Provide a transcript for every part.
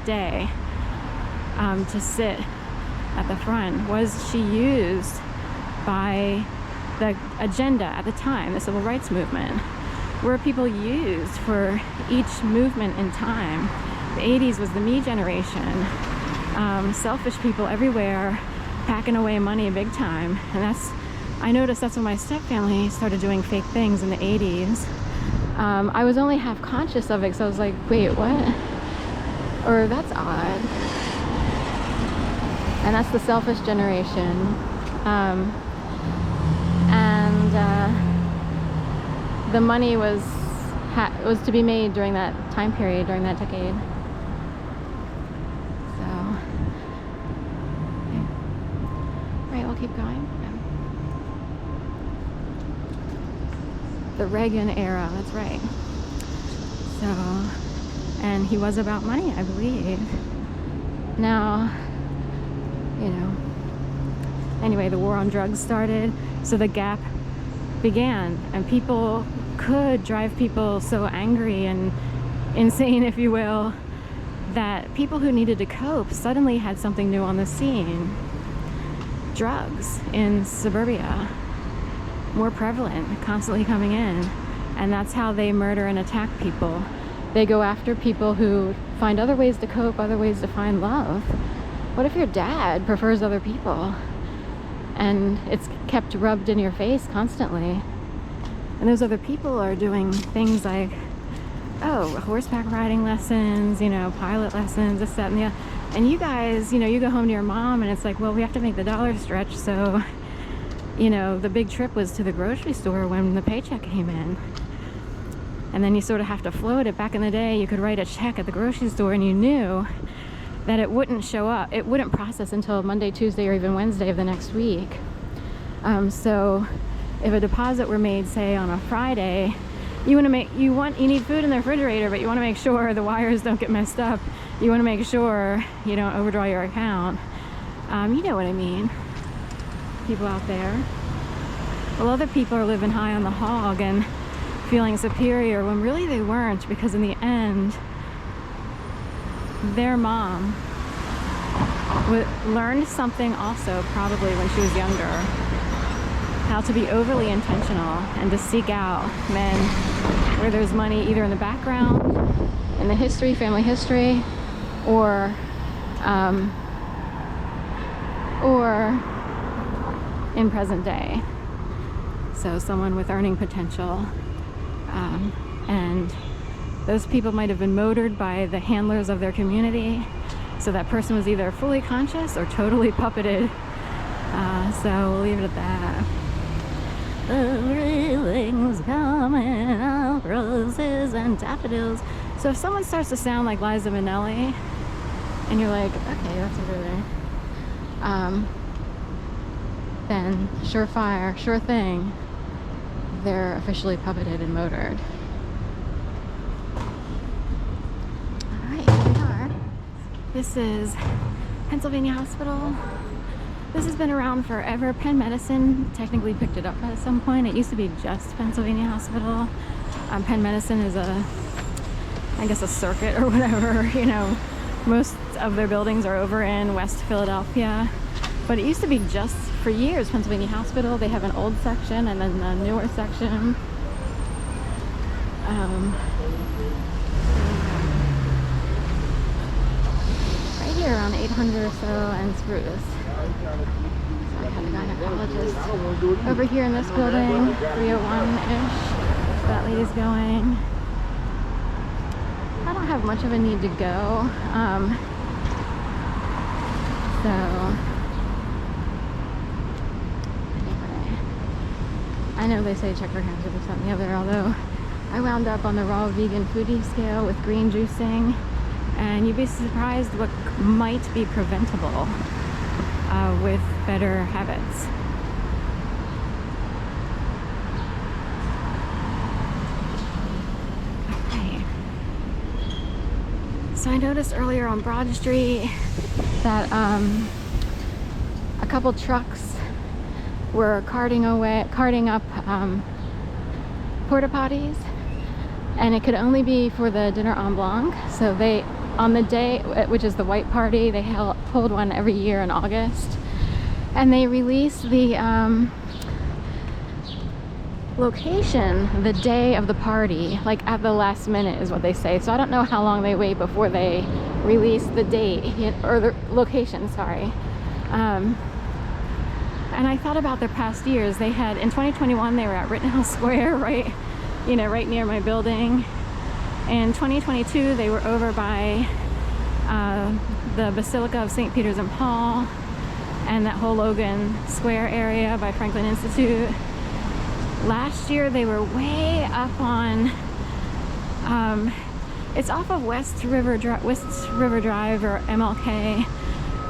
day to sit at the front? Was she used by the agenda at the time, the civil rights movement? Were people used for each movement in time? The 80s was the me generation. Selfish people everywhere, packing away money big time. And I noticed that's when my stepfamily started doing fake things in the 80s. I was only half conscious of it, so I was like, wait, what? Or that's odd. And that's the selfish generation. The money was to be made during that time period, during that decade. So, okay. Right, we'll keep going. The Reagan era, that's right. So, and he was about money, I believe. Now, you know, anyway, the war on drugs started, so the gap began, and people could drive people so angry and insane, if you will, that people who needed to cope suddenly had something new on the scene. Drugs in suburbia, more prevalent, constantly coming in, and that's how they murder and attack people. They go after people who find other ways to cope, other ways to find love. What if your dad prefers other people? And it's kept rubbed in your face constantly. And those other people are doing things like, oh, horseback riding lessons, you know, pilot lessons, this, that, and the other. And you guys, you know, you go home to your mom and it's like, well, we have to make the dollar stretch. So, you know, the big trip was to the grocery store when the paycheck came in. And then you sort of have to float it. Back in the day, you could write a check at the grocery store and you knew that it wouldn't show up, it wouldn't process until Monday, Tuesday, or even Wednesday of the next week. So if a deposit were made, say, on a Friday, you need food in the refrigerator, but you want to make sure the wires don't get messed up. You want to make sure you don't overdraw your account. You know what I mean. People out there. Well, other people are living high on the hog and feeling superior when really they weren't, because in the end, their mom learned something also, probably when she was younger, how to be overly intentional and to seek out men where there's money, either in the background, in the history, family history, or in present day. So someone with earning potential, and those people might have been motored by the handlers of their community, so that person was either fully conscious or totally puppeted. So we'll leave it at that. Everything's coming out, roses and daffodils. So if someone starts to sound like Liza Minnelli, and you're like, okay, that's over there, then surefire, sure thing, they're officially puppeted and motored. This is Pennsylvania Hospital. This has been around forever. Penn Medicine technically picked it up at some point. It used to be just Pennsylvania Hospital. Penn Medicine is I guess a circuit or whatever, you know. Most of their buildings are over in West Philadelphia. But it used to be just, for years, Pennsylvania Hospital. They have an old section and then a newer section. Here around 800 or so, and Spruce. So I had a gynecologist over here in this building, 301-ish. That lady's going. I don't have much of a need to go. So anyway, I know they say check your hands or this, that, and the other, although I wound up on the raw vegan foodie scale with green juicing. And you'd be surprised what might be preventable with better habits. Okay. So I noticed earlier on Broad Street that a couple trucks were carting up porta potties, and it could only be for the dinner en blanc. So on the day, which is the white party, they hold one every year in August, and they release the location the day of the party, like at the last minute is what they say. So I don't know how long they wait before they release the date or the location, sorry. And I thought about their past years. They had, in 2021, they were at Rittenhouse Square, right near my building. In 2022, they were over by the Basilica of St. Peter's and Paul and that whole Logan Square area by Franklin Institute. Last year, they were way up on, it's off of West River Drive or MLK.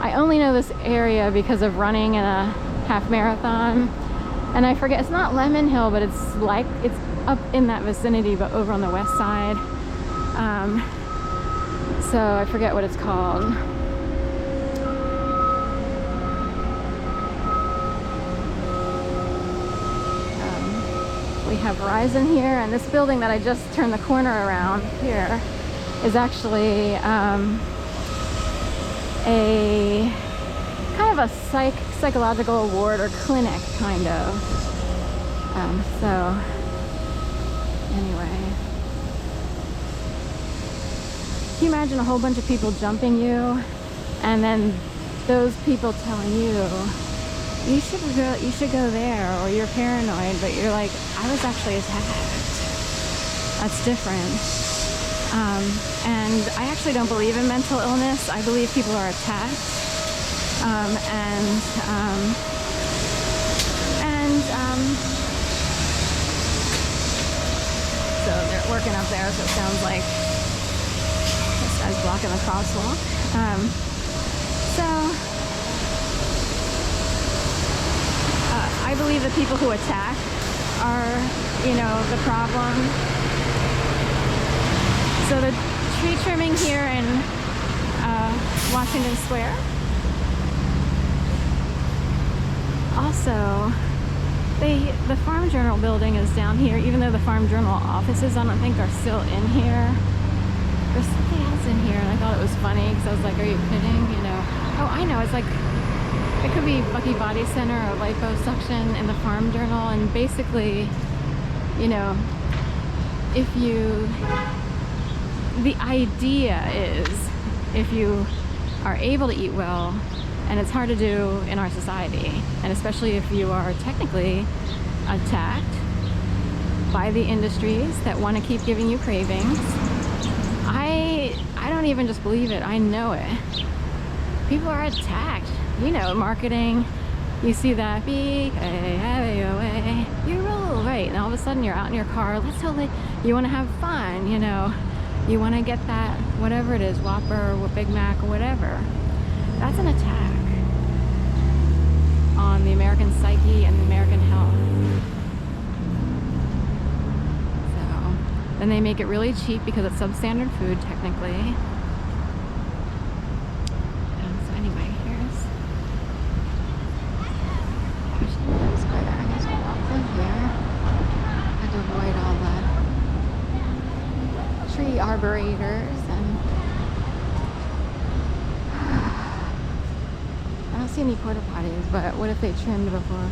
I only know this area because of running in a half marathon, and I forget, it's not Lemon Hill, but it's up in that vicinity, but over on the west side. So I forget what it's called. We have Verizon here, and this building that I just turned the corner around here is actually a kind of a psychological ward or clinic, kind of. So anyway, can you imagine a whole bunch of people jumping you, and then those people telling you you should go there, or you're paranoid, but you're like, I was actually attacked. That's different. And I actually don't believe in mental illness. I believe people are attacked. So they're working up there, so it sounds like this guy's blocking the crosswalk. I believe the people who attack are, the problem. So the tree trimming here in Washington Square. Also, the Farm Journal building is down here, even though the Farm Journal offices, I don't think, are still in here. There's something else in here, and I thought it was funny, because I was like, are you kidding? Oh, I know, it's like, it could be Bucky Body Center or liposuction in the Farm Journal, and basically, the idea is, if you are able to eat well, and it's hard to do in our society, and especially if you are technically attacked by the industries that want to keep giving you cravings. I don't even just believe it, I know it. People are attacked. Marketing, you see that B-A-A-O-A, you roll, right? And all of a sudden you're out in your car, you want to have fun, you want to get that, whatever it is, Whopper or Big Mac or whatever. That's an attack on the American psyche and the American health. So, then they make it really cheap because it's substandard food, technically. Arborators, and I don't see any porta potties, but what if they trimmed before?